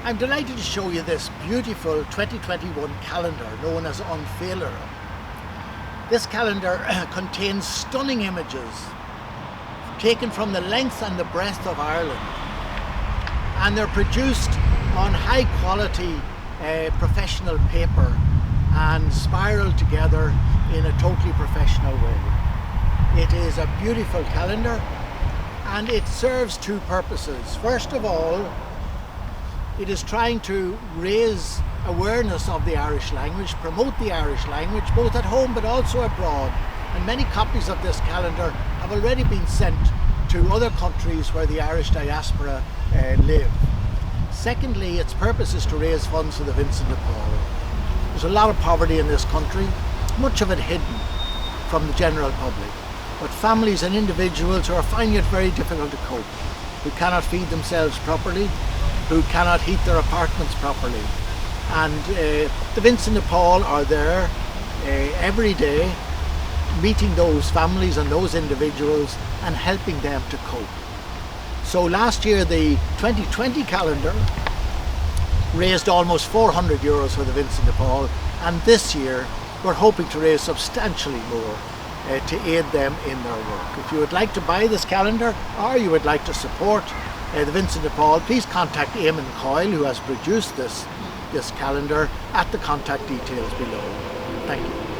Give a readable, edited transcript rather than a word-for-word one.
I'm delighted to show you this beautiful 2021 calendar known as Féilire. This calendar contains stunning images taken from the length and the breadth of Ireland, and they're produced on high quality professional paper and spiraled together in a totally professional way. It is a beautiful calendar and it serves two purposes. First of all, it is trying to raise awareness of the Irish language, promote the Irish language, both at home but also abroad. And many copies of this calendar have already been sent to other countries where the Irish diaspora live. Secondly, its purpose is to raise funds for the Vincent de Paul. There's a lot of poverty in this country, much of it hidden from the general public. But families and individuals who are finding it very difficult to cope, who cannot feed themselves properly, who cannot heat their apartments properly. And the Vincent de Paul are there every day, meeting those families and those individuals and helping them to cope. So last year the 2020 calendar raised almost €400 for the Vincent de Paul, and this year we're hoping to raise substantially more to aid them in their work. If you would like to buy this calendar or you would like to support the Vincent de Paul, please contact Eamon Coyle, who has produced this calendar, at the contact details below. Thank you.